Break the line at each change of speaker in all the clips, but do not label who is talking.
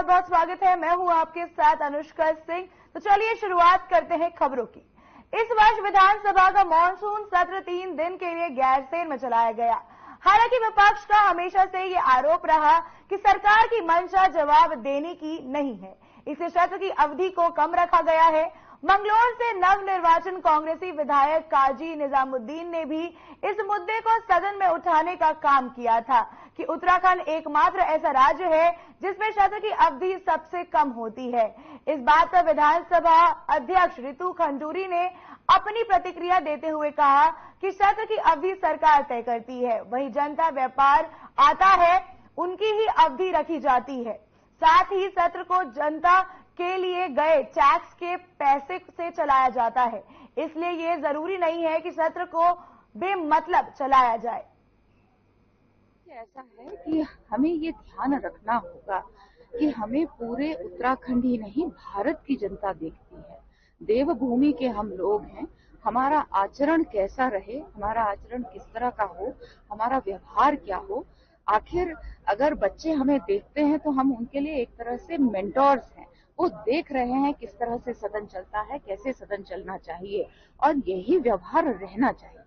बहुत बहुत स्वागत है। मैं हूं आपके साथ अनुष्का सिंह। तो चलिए शुरुआत करते हैं खबरों की। इस वर्ष विधानसभा का मॉनसून सत्र 3 दिन के लिए गैरसैंण में चलाया गया। हालांकि विपक्ष का हमेशा से ये आरोप रहा कि सरकार की मंशा जवाब देने की नहीं है, इसलिए सत्र की अवधि को कम रखा गया है। मंगलौर से नवनिर्वाचित कांग्रेसी विधायक काजी निजामुद्दीन ने भी इस मुद्दे को सदन में उठाने का काम किया था कि उत्तराखंड एकमात्र ऐसा राज्य है जिसमें सत्र की अवधि सबसे कम होती है। इस बात पर विधानसभा अध्यक्ष रितु खंडूरी ने अपनी प्रतिक्रिया देते हुए कहा कि सत्र की अवधि सरकार तय करती है, वही जनता व्यापार आता है उनकी ही अवधि रखी जाती है। साथ ही सत्र को जनता के लिए गए टैक्स के पैसे से चलाया जाता है, इसलिए ये जरूरी नहीं है कि सत्र को बेमतलब चलाया जाए।
ऐसा है कि हमें ये ध्यान रखना होगा कि हमें पूरे उत्तराखंड ही नहीं भारत की जनता देखती है। देवभूमि के हम लोग हैं, हमारा आचरण कैसा रहे, हमारा आचरण किस तरह का हो, हमारा व्यवहार क्या हो। आखिर अगर बच्चे हमें देखते हैं तो हम उनके लिए एक तरह से मेंटोर्स हैं। वो देख रहे हैं किस तरह से सदन चलता है, कैसे सदन चलना चाहिए और यही व्यवहार रहना चाहिए।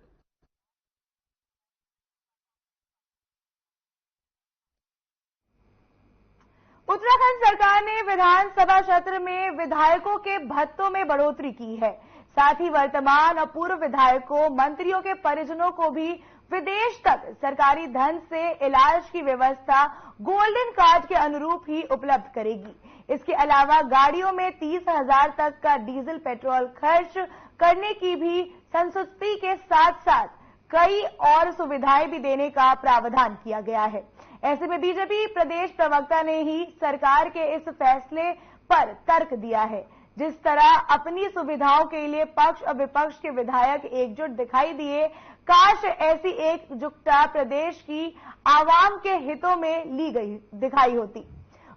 उत्तराखंड सरकार ने विधानसभा सत्र में विधायकों के भत्तों में बढ़ोतरी की है। साथ ही वर्तमान और पूर्व विधायकों, मंत्रियों के परिजनों को भी विदेश तक सरकारी धन से इलाज की व्यवस्था गोल्डन कार्ड के अनुरूप ही उपलब्ध करेगी। इसके अलावा गाड़ियों में 30,000 तक का डीजल पेट्रोल खर्च करने की भी संस्तुति के साथ साथ कई और सुविधाएं भी देने का प्रावधान किया गया है। ऐसे में बीजेपी प्रदेश प्रवक्ता ने ही सरकार के इस फैसले पर तर्क दिया है। जिस तरह अपनी सुविधाओं के लिए पक्ष और विपक्ष के विधायक एकजुट दिखाई दिए, काश ऐसी एकजुटता प्रदेश की आवाम के हितों में ली गई दिखाई होती।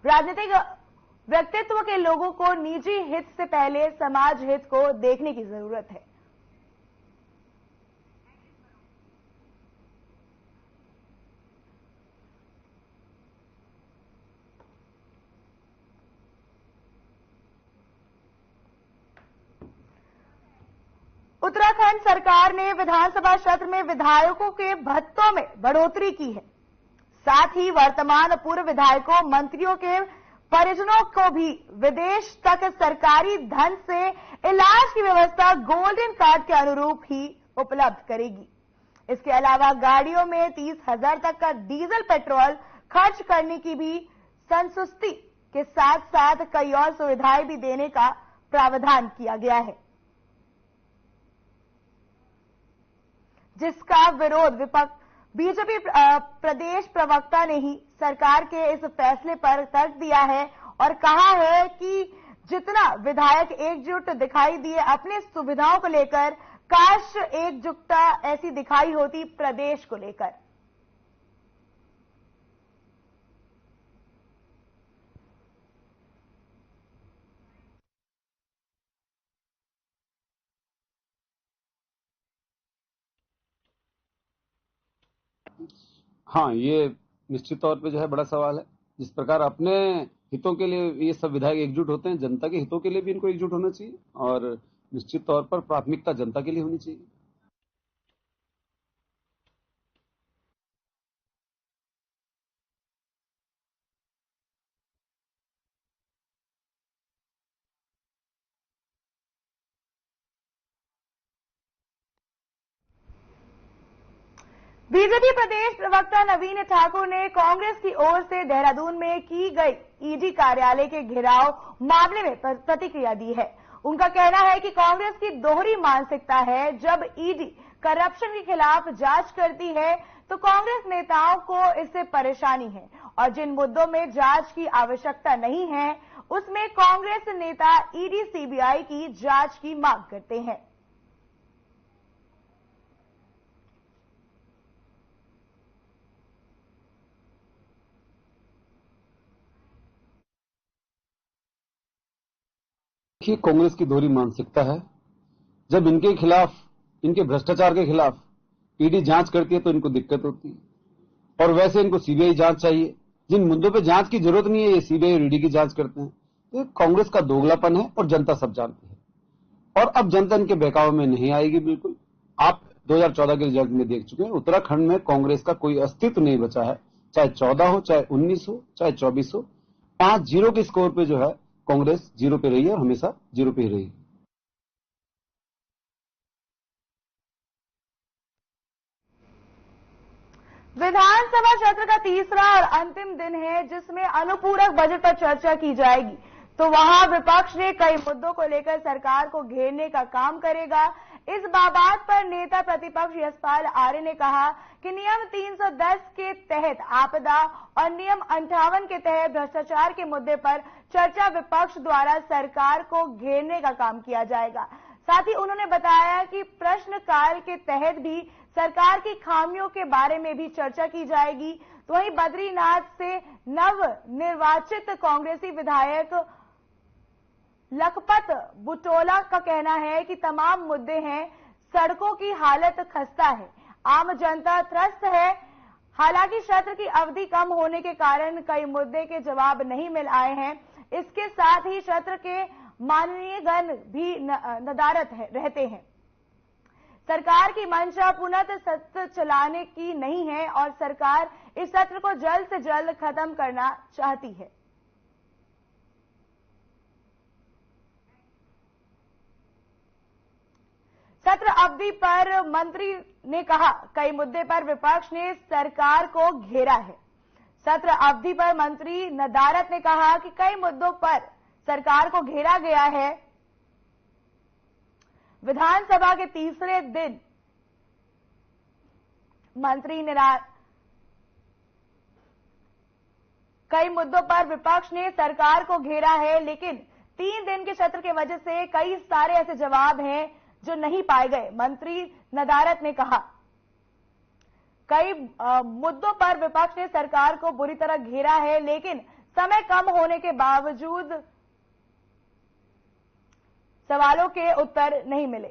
राजनीतिक व्यक्तित्व के लोगों को निजी हित से पहले समाज हित को देखने की जरूरत है। उत्तराखंड सरकार ने विधानसभा सत्र में विधायकों के भत्तों में बढ़ोतरी की है। साथ ही वर्तमान और पूर्व विधायकों, मंत्रियों के परिजनों को भी विदेश तक सरकारी धन से इलाज की व्यवस्था गोल्डन कार्ड के अनुरूप ही उपलब्ध करेगी। इसके अलावा गाड़ियों में 30,000 तक का डीजल पेट्रोल खर्च करने की भी संस्तुति के साथ साथ कई और सुविधाएं भी देने का प्रावधान किया गया है, जिसका विरोध विपक्ष बीजेपी प्रदेश प्रवक्ता ने ही सरकार के इस फैसले पर तर्क दिया है और कहा है कि जितना विधायक एकजुट दिखाई दिए अपनी सुविधाओं को लेकर, काश एकजुटता ऐसी दिखाई होती प्रदेश को लेकर।
हाँ, ये निश्चित तौर पे जो है बड़ा सवाल है। जिस प्रकार अपने हितों के लिए ये सब विधायक एकजुट होते हैं, जनता के हितों के लिए भी इनको एकजुट होना चाहिए और निश्चित तौर पर प्राथमिकता जनता के लिए होनी चाहिए।
बीजेपी प्रदेश प्रवक्ता नवीन ठाकुर ने कांग्रेस की ओर से देहरादून में की गई ईडी कार्यालय के घेराव मामले में प्रतिक्रिया दी है। उनका कहना है कि कांग्रेस की दोहरी मानसिकता है। जब ईडी करप्शन के खिलाफ जांच करती है तो कांग्रेस नेताओं को इससे परेशानी है और जिन मुद्दों में जांच की आवश्यकता नहीं है उसमें कांग्रेस नेता ईडी सीबीआई की जांच की मांग करते हैं।
देखिए, कांग्रेस की दोहरी मानसिकता है। जब इनके खिलाफ, इनके भ्रष्टाचार के खिलाफ ईडी जांच करती है तो इनको दिक्कत होती है और वैसे इनको सीबीआई जांच चाहिए। जिन मुद्दों पे जांच की जरूरत नहीं है ये सीबीआई और ईडी की जांच करते हैं। तो कांग्रेस का दोगलापन है और जनता सब जानती है, और अब जनता इनके बहकावे में नहीं आएगी। बिल्कुल आप 2014 के रिजल्ट में देख चुके हैं, उत्तराखंड में कांग्रेस का कोई अस्तित्व नहीं बचा है, चाहे 14 हो, चाहे 19 हो, चाहे 24 हो। 5-0 के स्कोर पे जो है कांग्रेस 0 पे रही है और हमेशा 0 पे ही रही है।
विधानसभा सत्र का तीसरा और अंतिम दिन है जिसमें अनुपूरक बजट पर चर्चा की जाएगी। तो वहां विपक्ष ने कई मुद्दों को लेकर सरकार को घेरने का काम करेगा। इस बात पर नेता प्रतिपक्ष यशपाल आर्य ने कहा कि नियम 310 के तहत आपदा और नियम 58 के तहत भ्रष्टाचार के मुद्दे पर चर्चा विपक्ष द्वारा सरकार को घेरने का काम किया जाएगा। साथ ही उन्होंने बताया कि प्रश्नकाल के तहत भी सरकार की खामियों के बारे में भी चर्चा की जाएगी। तो वहीं बद्रीनाथ से नव निर्वाचित कांग्रेसी विधायक लखपत बुटोला का कहना है कि तमाम मुद्दे हैं, सड़कों की हालत खस्ता है, आम जनता त्रस्त है। हालांकि सत्र की अवधि कम होने के कारण कई मुद्दे के जवाब नहीं मिल आए हैं। इसके साथ ही सत्र के माननीय गण भी नदारत रहते हैं। सरकार की मंशा पुनः सत्र चलाने की नहीं है और सरकार इस सत्र को जल्द से जल्द खत्म करना चाहती है। सत्र अवधि पर मंत्री ने कहा कई मुद्दे पर विपक्ष ने सरकार को घेरा है। सत्र अवधि पर मंत्री नदारत ने कहा कि कई मुद्दों पर सरकार को घेरा गया है। विधानसभा के तीसरे दिन मंत्री ने कई मुद्दों पर विपक्ष ने सरकार को घेरा है, लेकिन 3 दिन के सत्र की वजह से कई सारे ऐसे जवाब हैं जो नहीं पाए गए। मंत्री नदारत ने कहा कई मुद्दों पर विपक्ष ने सरकार को बुरी तरह घेरा है, लेकिन समय कम होने के बावजूद सवालों के उत्तर नहीं मिले।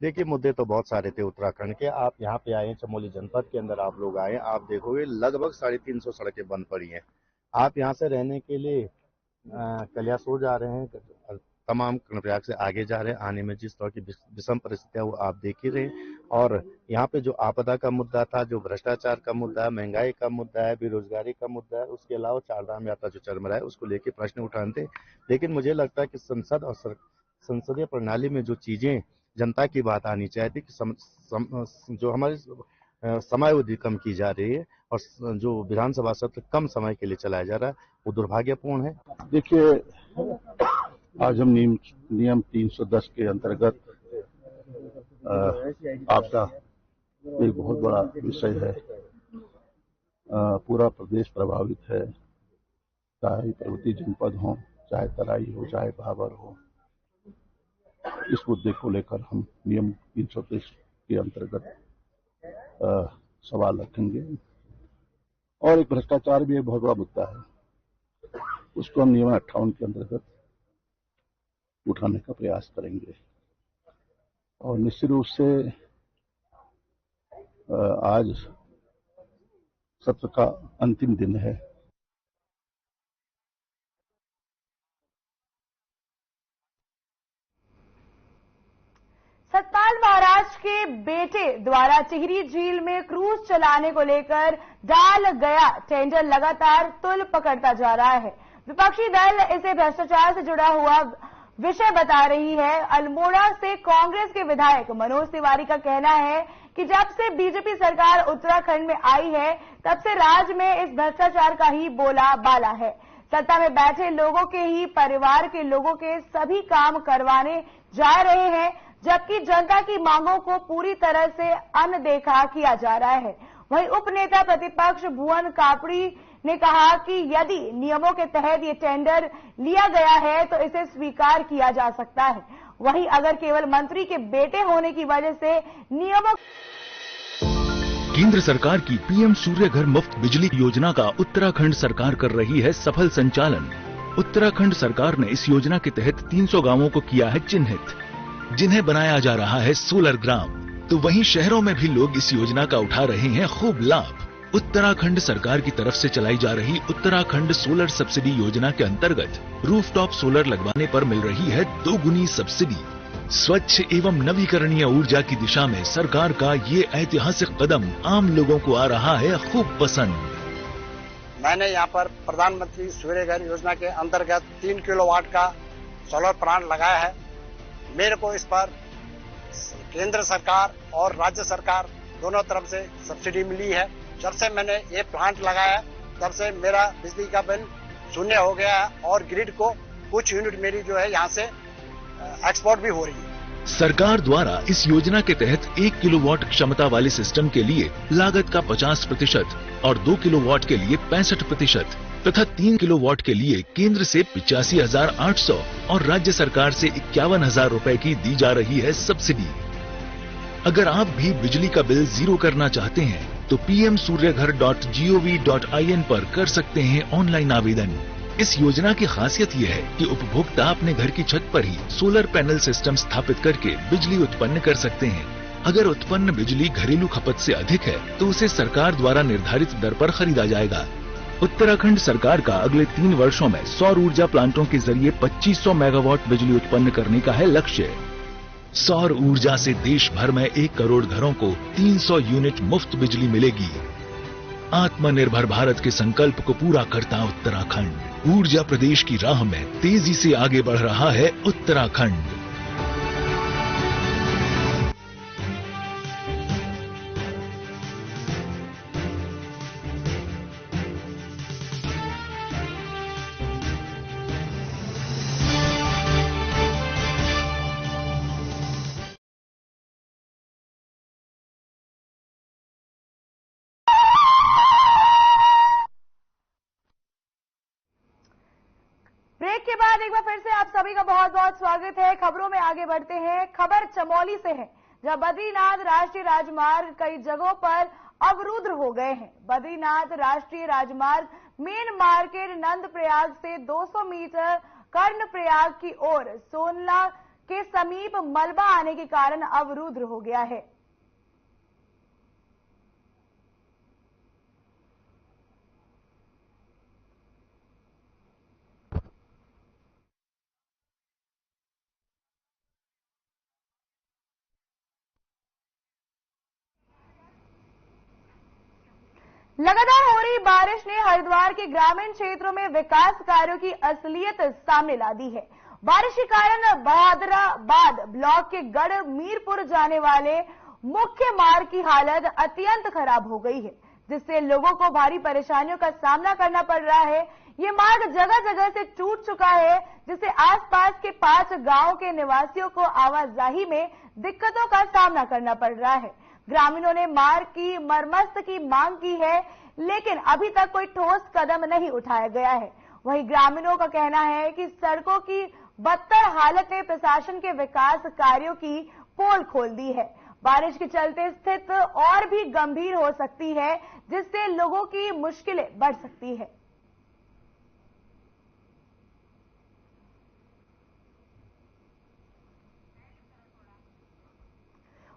देखिए, मुद्दे तो बहुत सारे थे उत्तराखंड के। आप यहाँ पे आए, चमोली जनपद के अंदर आप लोग आए, आप देखोगे लगभग 350 सड़कें बंद पड़ी हैं। आप यहाँ से रहने के लिए कलियासोर जा रहे हैं, तमाम कर्णप्रयाग से आगे जा रहे हैं। आने में जिस तरह की विषम परिस्थितियां वो आप देख ही रहे हैं। और यहाँ पे जो आपदा का मुद्दा था, जो भ्रष्टाचार का मुद्दा है, महंगाई का मुद्दा है, बेरोजगारी का मुद्दा है, उसके अलावा चारधाम यात्रा जो चल रहा है उसको लेके प्रश्न उठाते। लेकिन मुझे लगता है कि संसद और संसदीय प्रणाली में जो चीजें जनता की बात आनी चाहिए कि जो हमारी समयावधि कम की जा रही है और जो विधानसभा सत्र कम समय के लिए चलाया जा रहा है वो दुर्भाग्यपूर्ण है।
देखिए, आज हम नियम 310 के अंतर्गत आपदा एक बहुत बड़ा विषय है। पूरा प्रदेश प्रभावित है, चाहे पर्वतीय जनपद हो, चाहे तराई हो, चाहे भाबर हो। इस मुद्दे को लेकर हम नियम 330 के अंतर्गत सवाल रखेंगे। और एक भ्रष्टाचार भी एक बहुत बड़ा मुद्दा है, उसको हम नियम 58 के अंतर्गत उठाने का प्रयास करेंगे। और निश्चित रूप से आज सत्र का अंतिम दिन है।
सतपाल महाराज के बेटे द्वारा टिहरी झील में क्रूज चलाने को लेकर डाल गया टेंडर लगातार तुल पकड़ता जा रहा है। विपक्षी दल इसे भ्रष्टाचार से जुड़ा हुआ विषय बता रही है। अल्मोड़ा से कांग्रेस के विधायक मनोज तिवारी का कहना है कि जब से बीजेपी सरकार उत्तराखंड में आई है तब से राज्य में इस भ्रष्टाचार का ही बोला बाला है। सत्ता में बैठे लोगों के ही परिवार के लोगों के सभी काम करवाने जा रहे हैं, जबकि जनता की मांगों को पूरी तरह से अनदेखा किया जा रहा है। वहीं उपनेता प्रतिपक्ष भुवन कापड़ी ने कहा कि यदि नियमों के तहत ये टेंडर लिया गया है तो इसे स्वीकार किया जा सकता है। वहीं अगर केवल मंत्री के बेटे होने की वजह से नियमों
केंद्र सरकार की पीएम सूर्य घर मुफ्त बिजली योजना का उत्तराखंड सरकार कर रही है सफल संचालन। उत्तराखंड सरकार ने इस योजना के तहत 300 गांवों को किया है चिन्हित, जिन्हें बनाया जा रहा है सोलर ग्राम। तो वहीं शहरों में भी लोग इस योजना का उठा रहे हैं खूब लाभ। उत्तराखंड सरकार की तरफ से चलाई जा रही उत्तराखंड सोलर सब्सिडी योजना के अंतर्गत रूफटॉप सोलर लगवाने पर मिल रही है 2 गुनी सब्सिडी। स्वच्छ एवं नवीकरणीय ऊर्जा की दिशा में सरकार का ये ऐतिहासिक कदम आम लोगों को आ रहा है खूब पसंद।
मैंने यहाँ पर प्रधानमंत्री सूर्य घर योजना के अंतर्गत 3 किलोवाट का सोलर प्लांट लगाया है। मेरे को इस पर केंद्र सरकार और राज्य सरकार दोनों तरफ से सब्सिडी मिली है। जब से मैंने ये प्लांट लगाया तब से मेरा बिजली का बिल शून्य हो गया है और ग्रिड को कुछ यूनिट मेरी जो है यहाँ से एक्सपोर्ट भी हो रही है।
सरकार द्वारा इस योजना के तहत 1 किलोवाट क्षमता वाले सिस्टम के लिए लागत का 50% और 2 किलोवाट के लिए 65% तथा 3 किलोवाट के लिए केंद्र से 85,800 और राज्य सरकार से 51,000 रुपए की दी जा रही है सब्सिडी। अगर आप भी बिजली का बिल जीरो करना चाहते हैं तो pmsuryaghar.gov.in पर कर सकते हैं ऑनलाइन आवेदन। इस योजना की खासियत ये है कि उपभोक्ता अपने घर की छत पर ही सोलर पैनल सिस्टम स्थापित करके बिजली उत्पन्न कर सकते हैं। अगर उत्पन्न बिजली घरेलू खपत से अधिक है तो उसे सरकार द्वारा निर्धारित दर पर खरीदा जाएगा। उत्तराखंड सरकार का अगले 3 वर्षों में सौर ऊर्जा प्लांटों के जरिए 2500 मेगावाट बिजली उत्पन्न करने का है लक्ष्य। सौर ऊर्जा से देश भर में 1 करोड़ घरों को 300 यूनिट मुफ्त बिजली मिलेगी। आत्मनिर्भर भारत के संकल्प को पूरा करता उत्तराखंड ऊर्जा प्रदेश की राह में तेजी से आगे बढ़ रहा है उत्तराखंड।
ब्रेक के बाद एक बार फिर से आप सभी का बहुत बहुत स्वागत है। खबरों में आगे बढ़ते हैं। खबर चमोली से है, जहां बद्रीनाथ राष्ट्रीय राजमार्ग कई जगहों पर अवरुद्ध हो गए हैं। बद्रीनाथ राष्ट्रीय राजमार्ग मेन मार्केट नंदप्रयाग से 200 मीटर कर्णप्रयाग की ओर सोनला के समीप मलबा आने के कारण अवरुद्ध हो गया है। लगातार हो रही बारिश ने हरिद्वार के ग्रामीण क्षेत्रों में विकास कार्यों की असलियत सामने ला दी है। बारिश के कारण बहादुराबाद ब्लॉक के गढ़ मीरपुर जाने वाले मुख्य मार्ग की हालत अत्यंत खराब हो गई है, जिससे लोगों को भारी परेशानियों का सामना करना पड़ रहा है। ये मार्ग जगह जगह से टूट चुका है, जिससे आसपास के 5 गांवों के निवासियों को आवाजाही में दिक्कतों का सामना करना पड़ रहा है। ग्रामीणों ने मार्ग की मरम्मत की मांग की है, लेकिन अभी तक कोई ठोस कदम नहीं उठाया गया है। वहीं ग्रामीणों का कहना है कि सड़कों की बदतर हालत ने प्रशासन के विकास कार्यों की पोल खोल दी है। बारिश के चलते स्थिति और भी गंभीर हो सकती है, जिससे लोगों की मुश्किलें बढ़ सकती है।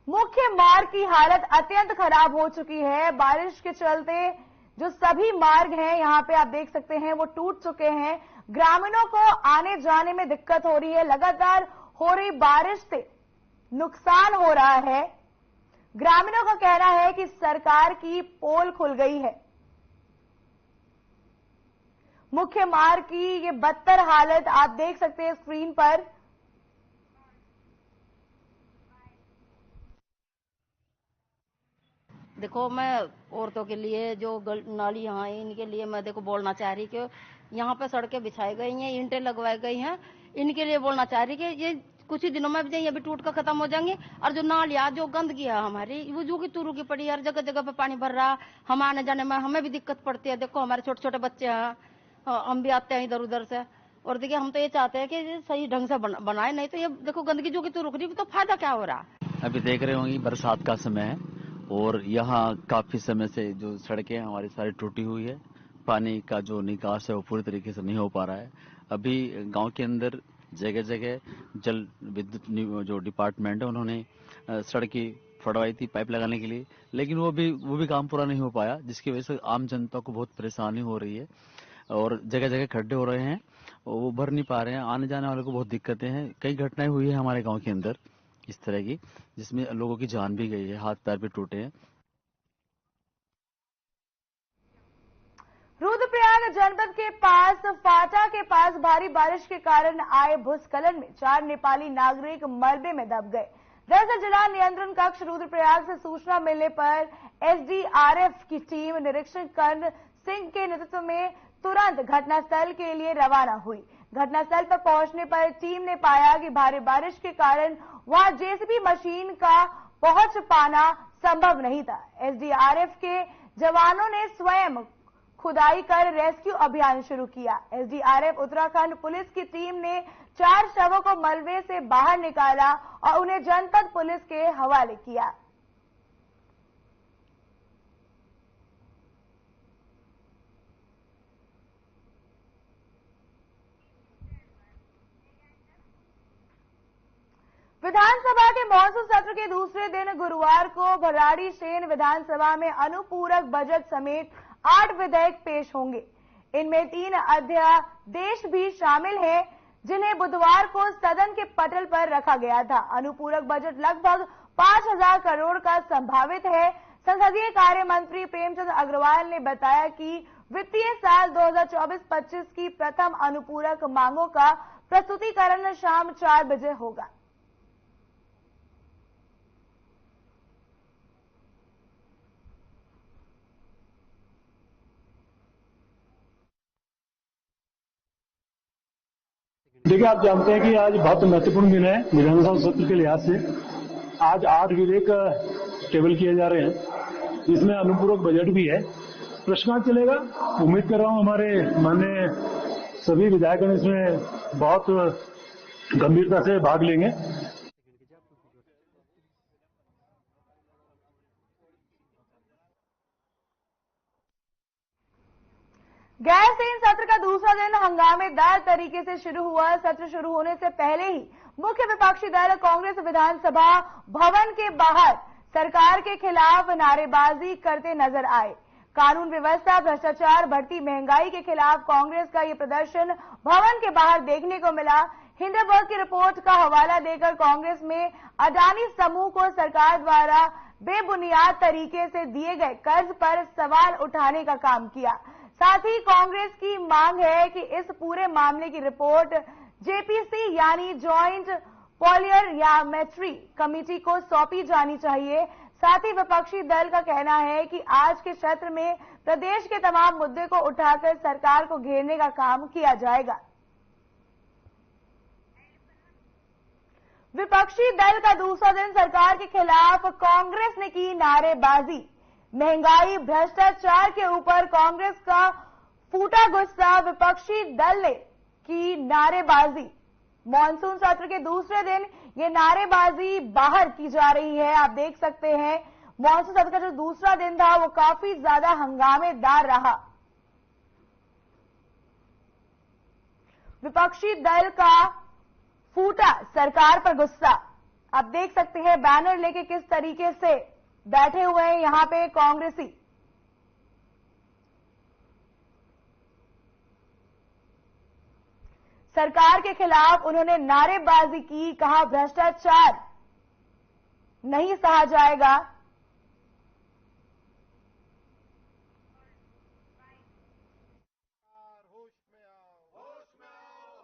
मुख्य मार्ग की हालत अत्यंत खराब हो चुकी है। बारिश के चलते जो सभी मार्ग हैं यहां पे आप देख सकते हैं वो टूट चुके हैं। ग्रामीणों को आने जाने में दिक्कत हो रही है। लगातार हो रही बारिश से नुकसान हो रहा है। ग्रामीणों का कहना है कि सरकार की पोल खुल गई है। मुख्य मार्ग की ये बदतर हालत आप देख सकते हैं स्क्रीन पर।
देखो, मैं औरतों के लिए जो नाली यहाँ है इनके लिए मैं देखो बोलना चाह रही कि यहाँ पे सड़कें बिछाई गई हैं, ईंटें लगवाई गई हैं, इनके लिए बोलना चाह रही कि ये कुछ ही दिनों में ये भी टूट कर खत्म हो जाएंगे। और जो नालियाँ जो गंदगी है हमारी वो जो की तुरू की पड़ी, हर जगह जगह पे पानी भर रहा, हम आने जाने में हमें भी दिक्कत पड़ती है। देखो हमारे छोटे छोटे बच्चे हैं, हम भी आते हैं इधर उधर से। और देखिए हम तो ये चाहते हैं कि सही ढंग से बनाए, नहीं तो ये देखो गंदगी जो की तो रुक रही, तो फायदा क्या हो रहा।
अभी देख रहे होंगे बरसात का समय है और यहाँ काफी समय से जो सड़कें हमारी सारी टूटी हुई है। पानी का जो निकास है वो पूरी तरीके से नहीं हो पा रहा है। अभी गांव के अंदर जगह जगह जल विद्युत जो डिपार्टमेंट है उन्होंने सड़क की फड़वाई थी पाइप लगाने के लिए, लेकिन वो भी काम पूरा नहीं हो पाया, जिसकी वजह से आम जनता को बहुत परेशानी हो रही है और जगह जगह खड्डे हो रहे हैं, वो भर नहीं पा रहे हैं। आने जाने वाले को बहुत दिक्कतें हैं। कई घटनाएं हुई है हमारे गांव के अंदर इस तरह की, जिसमें लोगों की जान भी गई है, हाथ पैर भी टूटे हैं।
रुद्रप्रयाग जनपद के पास फाटा के पास भारी बारिश के कारण आए भूस्खलन में 4 नेपाली नागरिक मलबे में दब गए। दरअसल जिला नियंत्रण कक्ष रुद्रप्रयाग से सूचना मिलने पर एसडीआरएफ की टीम निरीक्षण कर्ण सिंह के नेतृत्व में तुरंत घटनास्थल के लिए रवाना हुई। घटनास्थल पर पहुंचने पर टीम ने पाया कि भारी बारिश के कारण वहां जेसीबी मशीन का पहुंच पाना संभव नहीं था। एसडीआरएफ के जवानों ने स्वयं खुदाई कर रेस्क्यू अभियान शुरू किया। एसडीआरएफ उत्तराखंड पुलिस की टीम ने 4 शवों को मलबे से बाहर निकाला और उन्हें जनपद पुलिस के हवाले किया। विधानसभा के मॉनसून सत्र के दूसरे दिन गुरुवार को भराड़ीसेन विधानसभा में अनुपूरक बजट समेत 8 विधेयक पेश होंगे। इनमें 3 अध्यादेश भी शामिल हैं, जिन्हें बुधवार को सदन के पटल पर रखा गया था। अनुपूरक बजट लगभग 5,000 करोड़ का संभावित है। संसदीय कार्य मंत्री प्रेमचंद अग्रवाल ने बताया कि वित्तीय साल 2024-25 की प्रथम अनुपूरक मांगों का प्रस्तुतिकरण शाम 4 बजे होगा।
देखिए, आप जानते हैं कि आज बहुत महत्वपूर्ण दिन है विधानसभा सत्र के लिहाज से। आज 8 विधेयक टेबल किए जा रहे हैं, जिसमें अनुपूरक बजट भी है। प्रश्नकाल चलेगा। उम्मीद कर रहा हूं हमारे माननीय सभी विधायकगण इसमें बहुत गंभीरता से भाग लेंगे।
गैरसैंण सत्र का दूसरा दिन हंगामेदार तरीके से शुरू हुआ। सत्र शुरू होने से पहले ही मुख्य विपक्षी दल कांग्रेस विधानसभा भवन के बाहर सरकार के खिलाफ नारेबाजी करते नजर आए। कानून व्यवस्था, भ्रष्टाचार, बढ़ती महंगाई के खिलाफ कांग्रेस का ये प्रदर्शन भवन के बाहर देखने को मिला। हिंडनबर्ग की रिपोर्ट का हवाला देकर कांग्रेस में अडानी समूह को सरकार द्वारा बेबुनियाद तरीके से दिए गए कर्ज पर सवाल उठाने का काम किया। साथ ही कांग्रेस की मांग है कि इस पूरे मामले की रिपोर्ट जेपीसी यानी ज्वाइंट पार्लियामेंट्री कमेटी को सौंपी जानी चाहिए। साथ ही विपक्षी दल का कहना है कि आज के सत्र में प्रदेश के तमाम मुद्दे को उठाकर सरकार को घेरने का काम किया जाएगा। विपक्षी दल का दूसरा दिन सरकार के खिलाफ कांग्रेस ने की नारेबाजी। महंगाई, भ्रष्टाचार के ऊपर कांग्रेस का फूटा गुस्सा, विपक्षी दल ने की नारेबाजी। मॉनसून सत्र के दूसरे दिन ये नारेबाजी बाहर की जा रही है। आप देख सकते हैं मॉनसून सत्र का जो दूसरा दिन था वो काफी ज्यादा हंगामेदार रहा। विपक्षी दल का फूटा सरकार पर गुस्सा। आप देख सकते हैं बैनर लेके किस तरीके से बैठे हुए हैं यहां पे कांग्रेसी। सरकार के खिलाफ उन्होंने नारेबाजी की, कहा भ्रष्टाचार नहीं सहा जाएगा।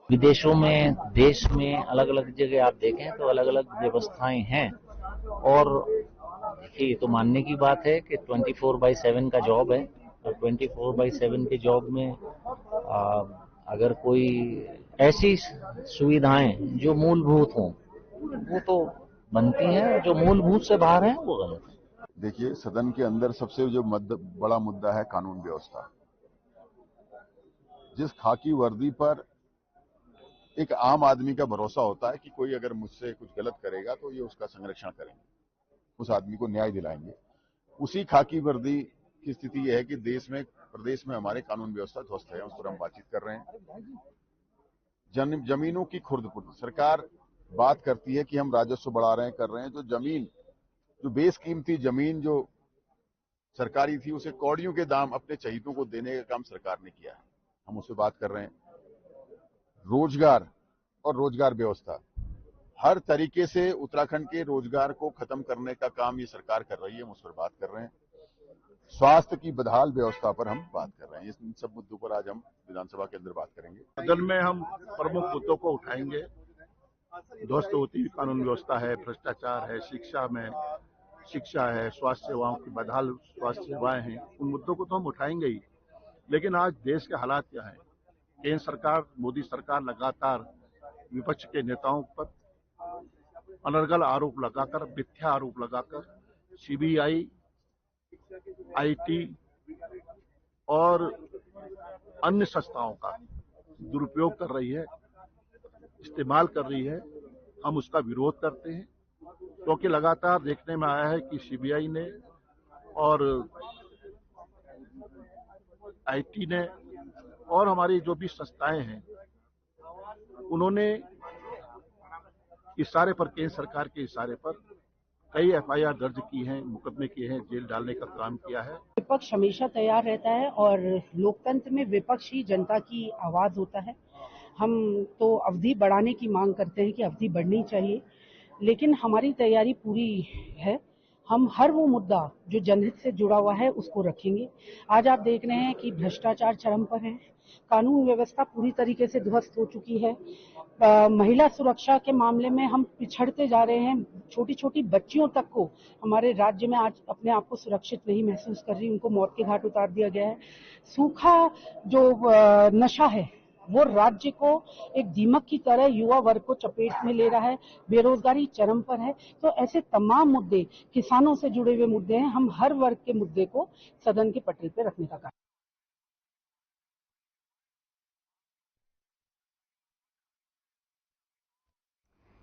विदेशों में, देश में अलग अलग जगह आप देखें तो अलग अलग व्यवस्थाएं हैं और ये तो मानने की बात है कि 24/7 का जॉब है और 24/7 के जॉब में अगर कोई ऐसी सुविधाएं जो मूलभूत हों वो तो बनती हैं, जो मूलभूत से बाहर है वो गलत है।
देखिए, सदन के अंदर सबसे जो बड़ा मुद्दा है कानून व्यवस्था। जिस खाकी वर्दी पर एक आम आदमी का भरोसा होता है कि कोई अगर मुझसे कुछ गलत करेगा तो ये उसका संरक्षण करेंगे, उस आदमी को न्याय दिलाएंगे, उसी खाकी वर्दी की स्थिति यह है कि प्रदेश में हमारे कानून व्यवस्था ध्वस्त है। उस पर हम बातचीत कर रहे हैं। जमीनों की खुर्द-पुर्द, सरकार बात करती है कि हम राजस्व बढ़ा रहे हैं, कर रहे हैं। जो जमीन जो बेसकीमती जमीन जो सरकारी थी उसे कौड़ियों के दाम अपने चहीतों को देने का काम सरकार ने किया है। हम उससे बात कर रहे हैं। रोजगार और रोजगार व्यवस्था, हर तरीके से उत्तराखंड के रोजगार को खत्म करने का काम ये सरकार कर रही है, हम उस पर बात कर रहे हैं। स्वास्थ्य की बदहाल व्यवस्था पर हम बात कर रहे हैं। इन सब मुद्दों पर आज हम विधानसभा के अंदर बात करेंगे।
सदन में हम प्रमुख मुद्दों को उठाएंगे। ध्वस्त होती हुई कानून व्यवस्था है, भ्रष्टाचार है, शिक्षा है, स्वास्थ्य सेवाओं की बदहाल स्वास्थ्य सेवाएं हैं, उन मुद्दों को तो हम उठाएंगे ही। लेकिन आज देश के हालात क्या है? केंद्र सरकार, मोदी सरकार लगातार विपक्ष के नेताओं पर अनर्गल आरोप लगाकर, मिथ्या आरोप लगाकर सीबीआई, आईटी और अन्य संस्थाओं का दुरुपयोग कर रही है, इस्तेमाल कर रही है। हम उसका विरोध करते हैं, क्योंकि लगातार देखने में आया है कि सीबीआई ने और आईटी ने और हमारी जो भी संस्थाएं हैं, उन्होंने इशारे पर, केंद्र सरकार के इशारे पर कई एफआईआर दर्ज की हैं, मुकदमे किए हैं, जेल डालने का काम किया है।
विपक्ष हमेशा तैयार रहता है और लोकतंत्र में विपक्ष ही जनता की आवाज होता है। हम तो अवधि बढ़ाने की मांग करते हैं कि अवधि बढ़नी चाहिए, लेकिन हमारी तैयारी पूरी है। हम हर वो मुद्दा जो जनहित से जुड़ा हुआ है उसको रखेंगे। आज आप देख रहे हैं कि भ्रष्टाचार चरम पर है, कानून व्यवस्था पूरी तरीके से ध्वस्त हो चुकी है। महिला सुरक्षा के मामले में हम पिछड़ते जा रहे हैं। छोटी छोटी बच्चियों तक को हमारे राज्य में आज अपने आप को सुरक्षित नहीं महसूस कर रही, उनको मौत के घाट उतार दिया गया है। सूखा जो नशा है वो राज्य को एक दीमक की तरह युवा वर्ग को चपेट में ले रहा है। बेरोजगारी चरम पर है। तो ऐसे तमाम मुद्दे, किसानों से जुड़े हुए मुद्दे हैं, हम हर वर्ग के मुद्दे को सदन के पटल पर रखने का काम।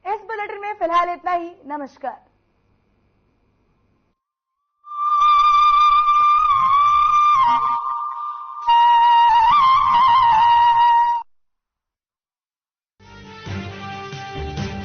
इस बुलेटिन में फिलहाल इतना ही। नमस्कार।